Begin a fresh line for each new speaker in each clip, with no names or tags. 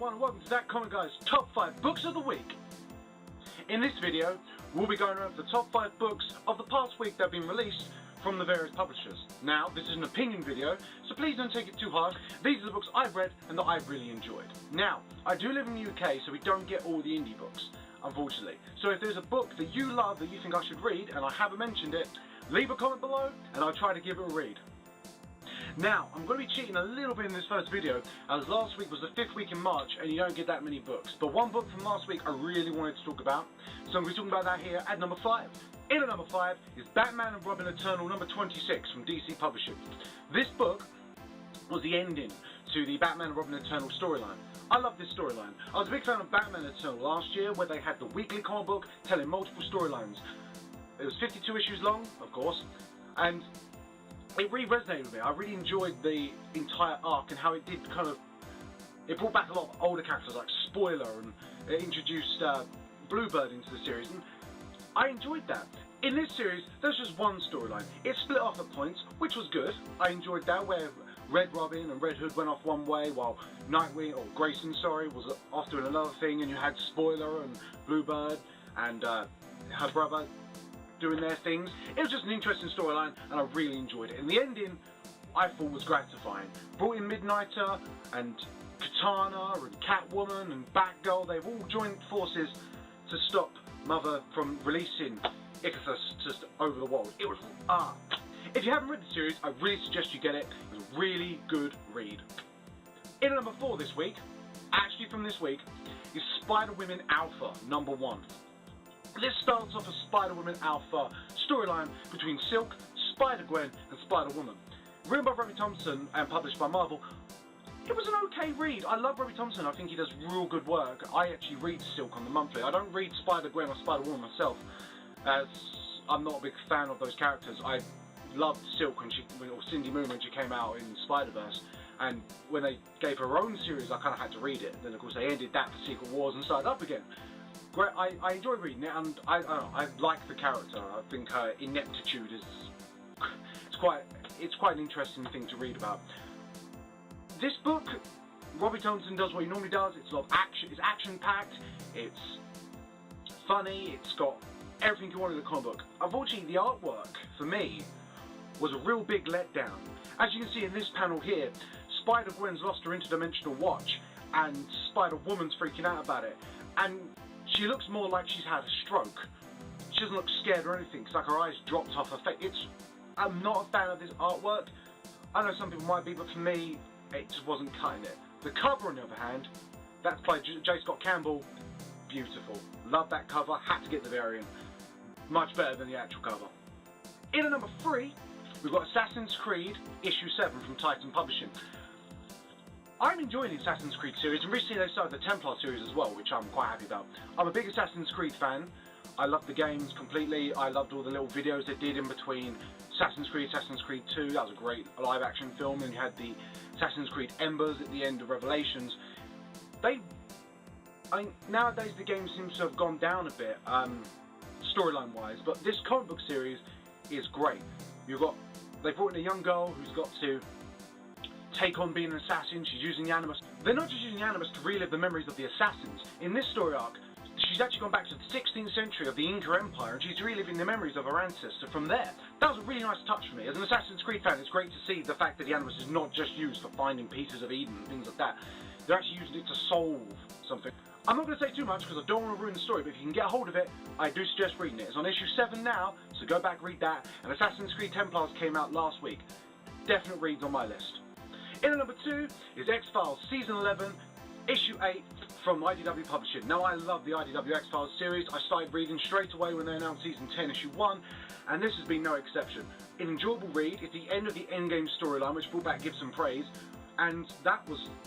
everyone, and welcome to That Comic Guy's Top 5 Books of the Week. In this video, we'll be going over the top 5 books of the past week that have been released from the various publishers. Now, this is an opinion video, so please don't take it too hard. These are the books I've read and that I've really enjoyed. Now, I do live in the UK, so we don't get all the indie books, unfortunately. So if there's a book that you love that you think I should read, and I haven't mentioned it, leave a comment below, and I'll try to give it a read. Now, I'm going to be cheating a little bit in this first video, as last week was the 5th week in March and you don't get that many books. But one book from last week I really wanted to talk about, so I'm going to be talking about that here at number 5. In at number 5 is Batman and Robin Eternal number 26 from DC Publishing. This book was the ending to the Batman and Robin Eternal storyline. I love this storyline. I was a big fan of Batman Eternal last year, where they had the weekly comic book telling multiple storylines. It was 52 issues long, of course, and it really resonated with me. I really enjoyed the entire arc and how it did it brought back a lot of older characters like Spoiler, and it introduced Bluebird into the series, and I enjoyed that. In this series, there's just one storyline. It split off at points, which was good. I enjoyed that, where Red Robin and Red Hood went off one way, while Nightwing, or Grayson, sorry, was off doing another thing, and you had Spoiler and Bluebird and her brother doing their things. It was just an interesting storyline, and I really enjoyed it. And the ending, I thought, was gratifying. Brought in Midnighter and Katana and Catwoman and Batgirl. They've all joined forces to stop Mother from releasing Icarus just over the world. It was If you haven't read the series, I really suggest you get it. It was a really good read. In at number 4 this week, actually from this week, is Spider-Woman Alpha number 1. This starts off a Spider-Woman Alpha storyline between Silk, Spider-Gwen and Spider-Woman. Written by Robbie Thompson and published by Marvel, it was an okay read. I love Robbie Thompson. I think he does real good work. I actually read Silk on the monthly. I don't read Spider-Gwen or Spider-Woman myself, as I'm not a big fan of those characters. I loved Silk when or Cindy Moon when she came out in Spider-Verse, and when they gave her own series I kind of had to read it. Then of course they ended that for Secret Wars and started up again. Great, I enjoy reading it, and I like the character. I think her ineptitude is it's quite an interesting thing to read about. This book, Robbie Thompson does what he normally does. It's a lot of action. It's action-packed. It's funny. It's got everything you want in the comic book. Unfortunately, the artwork for me was a real big letdown. As you can see in this panel here, Spider-Gwen's lost her interdimensional watch, and Spider-Woman's freaking out about it, and she looks more like she's had a stroke. She doesn't look scared or anything. It's like her eyes dropped off her face. I'm not a fan of this artwork. I know some people might be, but for me, it just wasn't cutting it. The cover, on the other hand, that's by J. Scott Campbell. Beautiful. Love that cover. Had to get the variant. Much better than the actual cover. In at number 3, we've got Assassin's Creed issue 7 from Titan Publishing. I'm enjoying the Assassin's Creed series, and recently they started the Templar series as well, which I'm quite happy about. I'm a big Assassin's Creed fan. I loved the games completely. I loved all the little videos they did in between Assassin's Creed 2. That was a great live action film, and you had the Assassin's Creed Embers at the end of Revelations. Nowadays the game seems to have gone down a bit, storyline wise, but this comic book series is great. They brought in a young girl who's got to take on being an assassin. She's using the Animus. They're not just using the Animus to relive the memories of the assassins. In this story arc, she's actually gone back to the 16th century of the Inca Empire, and she's reliving the memories of her ancestor from there. That was a really nice touch for me. As an Assassin's Creed fan, it's great to see the fact that the Animus is not just used for finding pieces of Eden and things like that. They're actually using it to solve something. I'm not going to say too much because I don't want to ruin the story, but if you can get a hold of it, I do suggest reading it. It's on issue 7 now, so go back, read that. And Assassin's Creed Templars came out last week. Definite reads on my list. In at number 2 is XFiles Season 11, Issue 8 from IDW Publishing. Now, I love the IDW X-Files series. I started reading straight away when they announced Season 10, Issue 1, and this has been no exception. An enjoyable read. It's the end of the Endgame storyline, which brought back Gibson Praise, and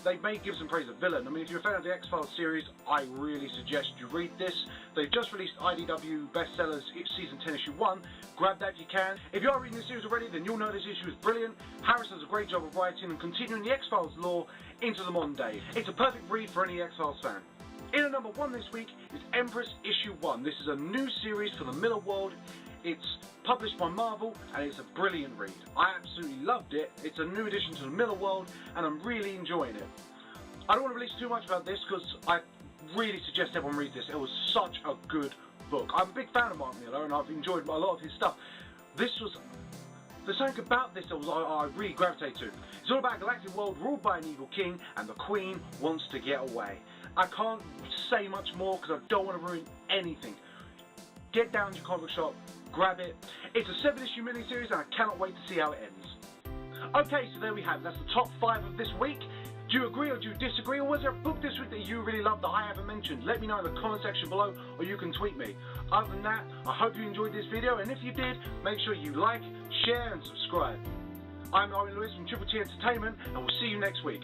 they made Gibson Praise a villain. I mean, if you're a fan of the X-Files series, I really suggest you read this. They've just released IDW Bestsellers Season 10, Issue 1. Grab that if you can. If you are reading this series already, then you'll know this issue is brilliant. Harris does a great job of writing and continuing the X-Files lore into the modern day. It's a perfect read for any X-Files fan. In at number 1 this week is Empress Issue 1. This is a new series for the Miller World. It's published by Marvel, and it's a brilliant read. I absolutely loved it. It's a new addition to the Miller World, and I'm really enjoying it. I don't want to release too much about this because I really suggest everyone read this. It was such a good book. I'm a big fan of Mark Millar and I've enjoyed a lot of his stuff. There's something about this that I really gravitate to. It's all about a galactic world ruled by an evil king and the queen wants to get away. I can't say much more because I don't want to ruin anything. Get down to your comic book shop, grab it. It's a 7-issue miniseries and I cannot wait to see how it ends. Okay, so there we have it. That's the top 5 of this week. Do you agree or do you disagree? Or was there a book this week that you really loved that I haven't mentioned? Let me know in the comment section below or you can tweet me. Other than that, I hope you enjoyed this video and if you did, make sure you like, share and subscribe. I'm Owen Lewis from Triple T Entertainment and we'll see you next week.